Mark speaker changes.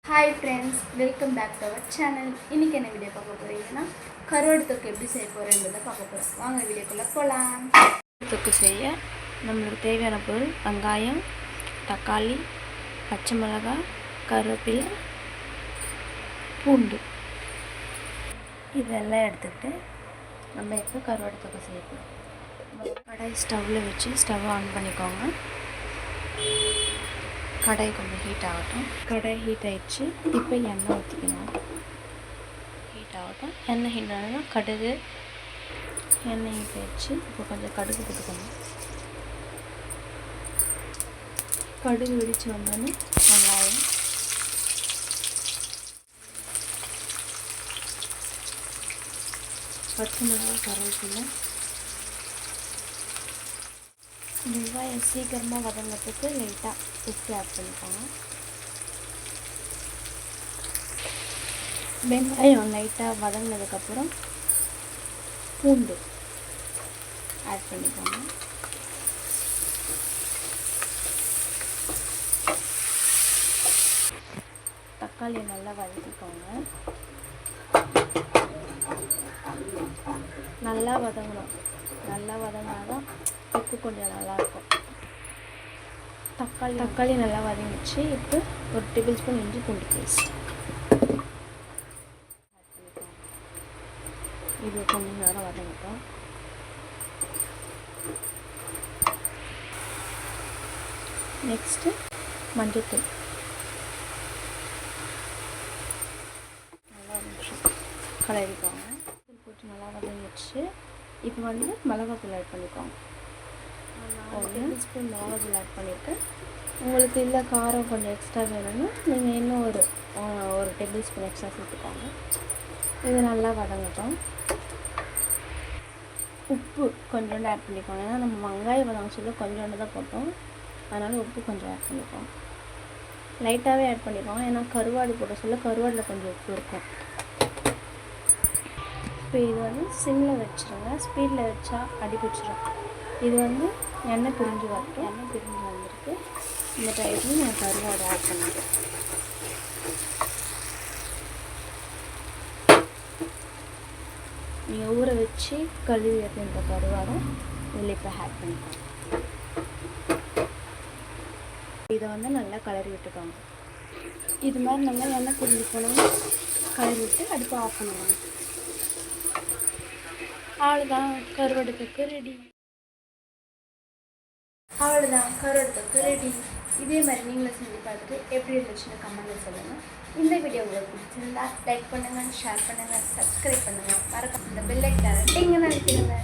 Speaker 1: Hi friends, welcome back to our channel. இன்றைக்கி என்ன video பார்க்க போகிறீங்கன்னா கருவாடு தொக்கு எப்படி செய்ய போகிறேன்றதை பார்க்க போகிறோம். வாங்க வீடியோக்குள்ளே போகலாம்.
Speaker 2: தொக்கு செய்ய நம்மளுக்கு தேவையான பொருள் வெங்காயம், தக்காளி, பச்சை மிளகாய், கருவேப்பிலை, பூண்டு இதெல்லாம் எடுத்துக்கிட்டு நம்ம இப்போ கருவாடு தொக்கு செய்ய போகிறோம். கடாய் ஸ்டவ்வில் வச்சு ஸ்டவ் ஆன் பண்ணிக்கோங்க. கடாய் கொஞ்சம் ஹீட் ஆகட்டும். கடாய் ஹீட் ஆகிடுச்சு. இப்போ எண்ணெய் ஊற்றிக்கணும். ஹீட் ஆகட்டும். எண்ணெய் ஹீட் ஆனால் கடுகு, எண்ணெய் ஹீட் ஆகிடுச்சு. இப்போ கொஞ்சம் கடுகு போட்டுக்கணும். கடுகு வெடித்து வந்தோடனே வெங்காயம், பச்சை மிளகாய், கருவேப்பிலை. வெங்காயம் சீக்கிரமாக வதங்கிறதுக்கு லைட்டாக உப்பு ஆட் பண்ணிக்கோங்க. வெங்காயம் லைட்டாக வதங்கினதுக்கப்புறம் பூண்டு ஆட் பண்ணிக்கோங்க. தக்காளியை நல்லா வதக்கிக்கோங்க. நல்லா வதங்கணும். நல்லா வதங்கினாதான் உப்பு கொஞ்சம் நல்லாயிருக்கும். தக்காளி நல்லா வதங்கிச்சு. இப்போ ஒரு டேபிள் ஸ்பூன் இஞ்சி பூண்டு பேஸ்ட் ஆட் பண்ணிக்கோங்க. இது கொஞ்சம் நேரம் வதங்கட்டும். நெக்ஸ்ட்டு மஞ்சள்தூள் நல்லா ஒரு நிமிஷம் கலரிக்கோங்க. போட்டு நல்லா வதங்கிடுச்சு. இப்போ மிளகாத்தூள் ஆட் பண்ணிக்கோங்க. ஒரு டேபிள் ஸ்பூன் மிளகாத்தூள் ஆட் பண்ணியிருக்கேன். உங்களுக்கு இல்லை காரம் கொஞ்சம் எக்ஸ்ட்ரா வேணும்னா நீங்கள் இன்னும் ஒரு டேபிள் ஸ்பூன் எக்ஸ்ட்ரா சேர்த்துக்கோங்க. இது நல்லா வதங்கட்டும். உப்பு கொஞ்சோண்டு ஆட் பண்ணிக்கோங்க. ஏன்னா நம்ம வெங்காயம் வதங்க சொல்ல கொஞ்சோண்டு தான் போட்டோம். அதனால் உப்பு கொஞ்சம் ஆட் பண்ணிக்கோங்க. லைட்டாகவே ஆட் பண்ணிக்கோங்க. ஏன்னா கருவாடு போட்ட சொல்ல கருவாடில் கொஞ்சம் உப்பு இருக்கும். இப்போ இது சிம்மில் வச்சுருங்க. ஸ்பீடில் வச்சா அடி பிடிச்சிடும். இது எண்ணெய் பிரிஞ்சு வரட்டும். எண்ணெய் பிரிஞ்சு வந்திருக்கு. இந்த டைத்தில் நான் கருவாடு ஆட் பண்ணிட்டேன். நீங்கள் ஊற வச்சு கழுவி அப்படின்ற கருவாடும் இதில் இப்போ ஆட் பண்ணிக்கோங்க. இதை நல்லா கலரி விட்டுக்கோங்க. இது மாதிரி நல்லா எண்ணெய் பிரிஞ்சு போனோம்னா கலரி விட்டு அடுப்பு ஆஃப் பண்ணுவாங்க. அவ்வளோதான், கருவாடு தொக்கு ரெடி.
Speaker 1: அவ்வளோதான், கருவாடு தொக்கு ரெடி. இதே மாதிரி நீங்களும் செஞ்சு பார்த்துட்டு எப்படி இருந்துச்சுன்னு கமெண்ட்டில் சொல்லுங்கள். இந்த வீடியோ உங்களுக்கு பிடிச்சிருந்தா லைக் பண்ணுங்கள், ஷேர் பண்ணுங்கள், சப்ஸ்கிரைப் பண்ணுங்கள். மறக்காம இந்த பெல் ஐக்கானை டிங்குன்னு அழுத்திடுங்க.